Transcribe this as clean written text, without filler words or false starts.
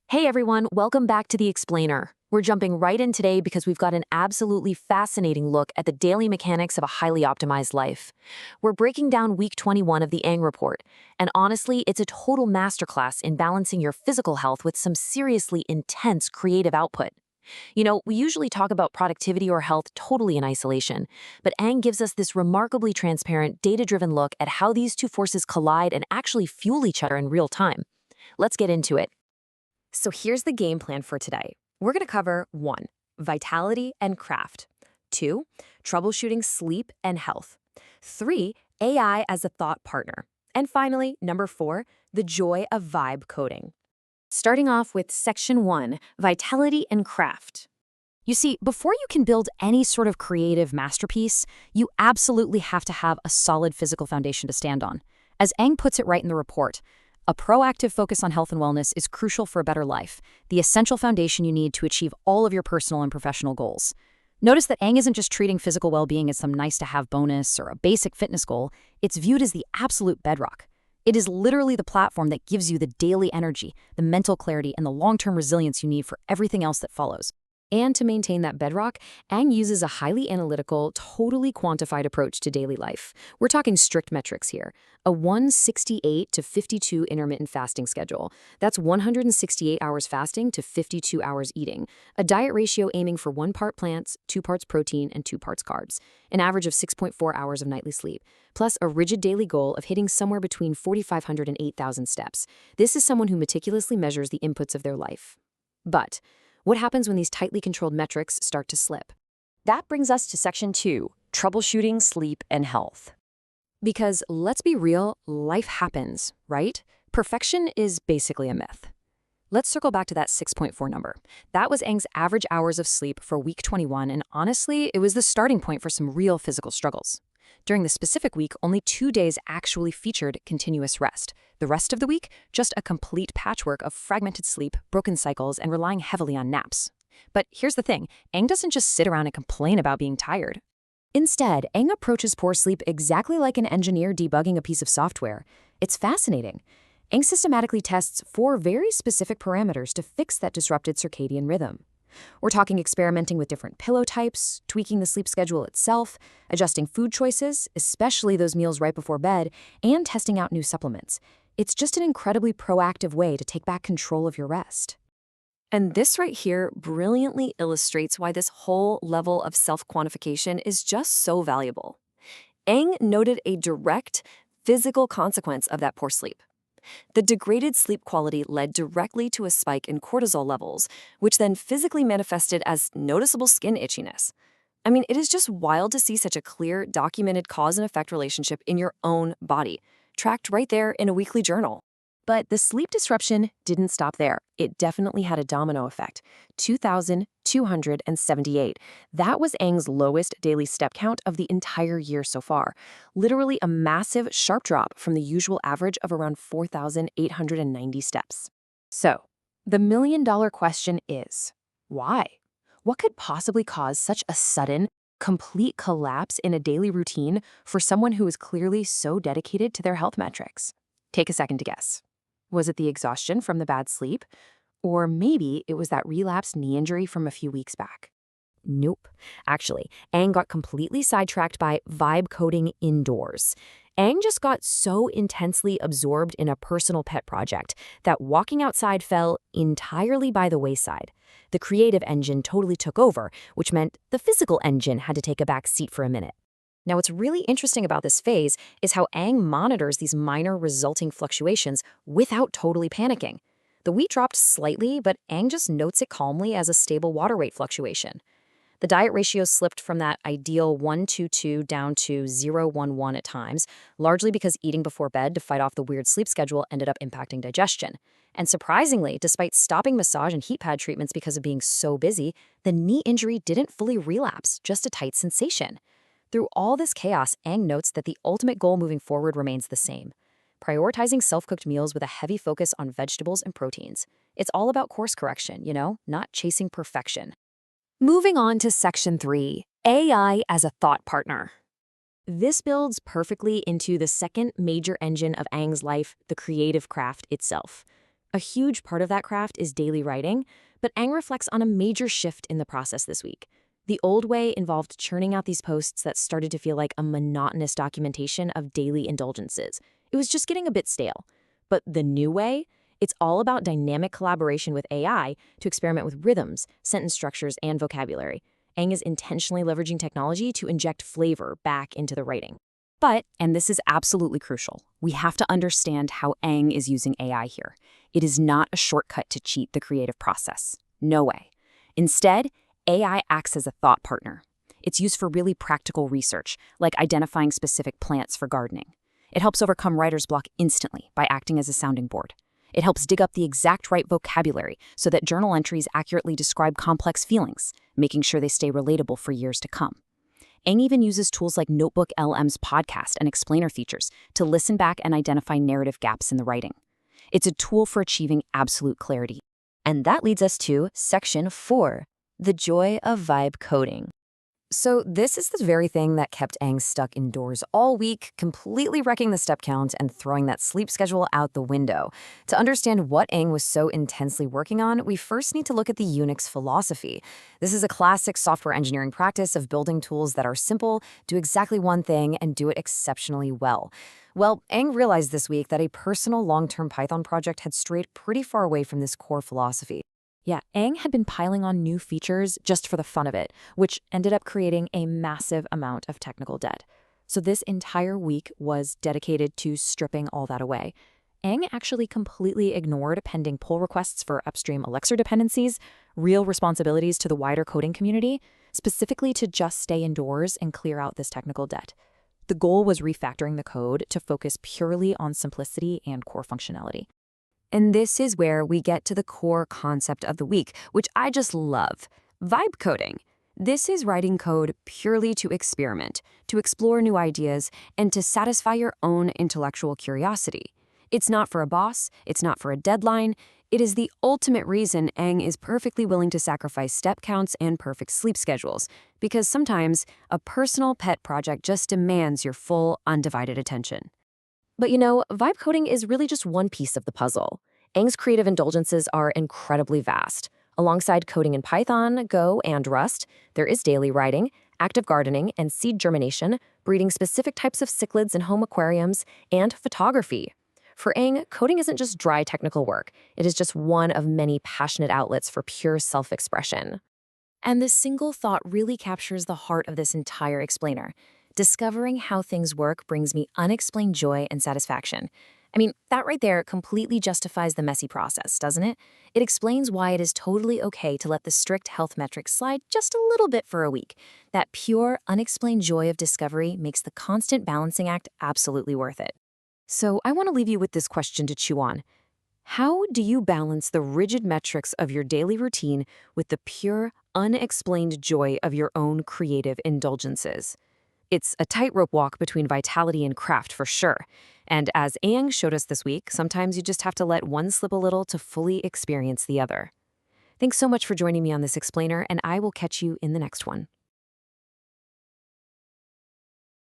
Hey everyone, welcome back to The Explainer. We're jumping right in today because we've got an absolutely fascinating look at the daily mechanics of a highly optimized life. We're breaking down week 21 of the Ang report, and honestly, it's a total masterclass in balancing your physical health with some seriously intense creative output. We usually talk about productivity or health totally in isolation, but Ang gives us this remarkably transparent, data-driven look at how these two forces collide and actually fuel each other in real time. Let's get into it. So here's the game plan for today. We're going to cover 1. Vitality and craft. 2. Troubleshooting sleep and health. 3. AI as a thought partner. And finally, number 4, the joy of vibe coding. Starting off with section 1, vitality and craft. You see, before you can build any sort of creative masterpiece, you absolutely have to have a solid physical foundation to stand on. As Ang puts it right in the report, a proactive focus on health and wellness is crucial for a better life, the essential foundation you need to achieve all of your personal and professional goals. Notice that Ang isn't just treating physical well-being as some nice-to-have bonus or a basic fitness goal, it's viewed as the absolute bedrock. It is literally the platform that gives you the daily energy, the mental clarity, and the long-term resilience you need for everything else that follows. And to maintain that bedrock, Ang uses a highly analytical, totally quantified approach to daily life. We're talking strict metrics here. A 168 to 52 intermittent fasting schedule. That's 168 hours fasting to 52 hours eating. A diet ratio aiming for 1 part plants, 2 parts protein, and 2 parts carbs. An average of 6.4 hours of nightly sleep. Plus a rigid daily goal of hitting somewhere between 4,500 and 8,000 steps. This is someone who meticulously measures the inputs of their life. But what happens when these tightly controlled metrics start to slip? That brings us to section 2, troubleshooting sleep and health. Because let's be real, life happens, right? Perfection is basically a myth. Let's circle back to that 6.4 number. That was Ang's average hours of sleep for week 21, and honestly, it was the starting point for some real physical struggles. During the specific week, only 2 days actually featured continuous rest. The rest of the week, just a complete patchwork of fragmented sleep, broken cycles, and relying heavily on naps. But here's the thing, Ang doesn't just sit around and complain about being tired. Instead, Ang approaches poor sleep exactly like an engineer debugging a piece of software. It's fascinating. Ang systematically tests 4 very specific parameters to fix that disrupted circadian rhythm. We're talking experimenting with different pillow types, tweaking the sleep schedule itself, adjusting food choices, especially those meals right before bed, and testing out new supplements. It's just an incredibly proactive way to take back control of your rest. And this right here brilliantly illustrates why this whole level of self-quantification is just so valuable. Ang noted a direct physical consequence of that poor sleep. The degraded sleep quality led directly to a spike in cortisol levels, which then physically manifested as noticeable skin itchiness. I mean, it is just wild to see such a clear, documented cause and effect relationship in your own body, tracked right there in a weekly journal. But the sleep disruption didn't stop there. It definitely had a domino effect. 2,278. That was Ang's lowest daily step count of the entire year so far. Literally a massive, sharp drop from the usual average of around 4,890 steps. So, the million-dollar question is, why? What could possibly cause such a sudden, complete collapse in a daily routine for someone who is clearly so dedicated to their health metrics? Take a second to guess. Was it the exhaustion from the bad sleep? Or maybe it was that relapsed knee injury from a few weeks back? Nope. Actually, Ang got completely sidetracked by vibe coding indoors. Ang just got so intensely absorbed in a personal pet project that walking outside fell entirely by the wayside. The creative engine totally took over, which meant the physical engine had to take a back seat for a minute. Now, what's really interesting about this phase is how Ang monitors these minor resulting fluctuations without totally panicking. The wheat dropped slightly, but Ang just notes it calmly as a stable water weight fluctuation. The diet ratio slipped from that ideal 122 down to 011 at times, largely because eating before bed to fight off the weird sleep schedule ended up impacting digestion. And surprisingly, despite stopping massage and heat pad treatments because of being so busy, the knee injury didn't fully relapse, just a tight sensation. Through all this chaos, Ang notes that the ultimate goal moving forward remains the same: prioritizing self-cooked meals with a heavy focus on vegetables and proteins. It's all about course correction, not chasing perfection. Moving on to section 3, AI as a thought partner. This builds perfectly into the second major engine of Ang's life, the creative craft itself. A huge part of that craft is daily writing, but Ang reflects on a major shift in the process this week. The old way involved churning out these posts that started to feel like a monotonous documentation of daily indulgences. It was just getting a bit stale. But the new way, it's all about dynamic collaboration with AI to experiment with rhythms, sentence structures, and vocabulary. Ang is intentionally leveraging technology to inject flavor back into the writing. But, and this is absolutely crucial, we have to understand how Ang is using AI here. It is not a shortcut to cheat the creative process. No way. Instead, AI acts as a thought partner. It's used for really practical research, like identifying specific plants for gardening. It helps overcome writer's block instantly by acting as a sounding board. It helps dig up the exact right vocabulary so that journal entries accurately describe complex feelings, making sure they stay relatable for years to come. Ang even uses tools like NotebookLM's podcast and explainer features to listen back and identify narrative gaps in the writing. It's a tool for achieving absolute clarity. And that leads us to Section 4, the joy of vibe coding. So this is the very thing that kept Ang stuck indoors all week, completely wrecking the step count and throwing that sleep schedule out the window. To understand what Ang was so intensely working on, we first need to look at the Unix philosophy. This is a classic software engineering practice of building tools that are simple, do exactly one thing, and do it exceptionally well. Well, Ang realized this week that a personal long-term Python project had strayed pretty far away from this core philosophy. Yeah, Ang had been piling on new features just for the fun of it, which ended up creating a massive amount of technical debt. So this entire week was dedicated to stripping all that away. Ang actually completely ignored pending pull requests for upstream Elixir dependencies, real responsibilities to the wider coding community, specifically to just stay indoors and clear out this technical debt. The goal was refactoring the code to focus purely on simplicity and core functionality. And this is where we get to the core concept of the week, which I just love, vibe coding. This is writing code purely to experiment, to explore new ideas, and to satisfy your own intellectual curiosity. It's not for a boss, it's not for a deadline. It is the ultimate reason Ang is perfectly willing to sacrifice step counts and perfect sleep schedules, because sometimes a personal pet project just demands your full, undivided attention. But vibe coding is really just one piece of the puzzle. Ang's creative indulgences are incredibly vast. Alongside coding in Python, Go, and Rust, there is daily writing, active gardening, and seed germination, breeding specific types of cichlids in home aquariums, and photography. For Ang, coding isn't just dry technical work. It is just one of many passionate outlets for pure self-expression. And this single thought really captures the heart of this entire explainer. Discovering how things work brings me unexplained joy and satisfaction. I mean, that right there completely justifies the messy process, doesn't it? It explains why it is totally okay to let the strict health metrics slide just a little bit for a week. That pure, unexplained joy of discovery makes the constant balancing act absolutely worth it. So I want to leave you with this question to chew on. How do you balance the rigid metrics of your daily routine with the pure, unexplained joy of your own creative indulgences? It's a tightrope walk between vitality and craft for sure. And as Ang showed us this week, sometimes you just have to let one slip a little to fully experience the other. Thanks so much for joining me on this explainer, and I will catch you in the next one.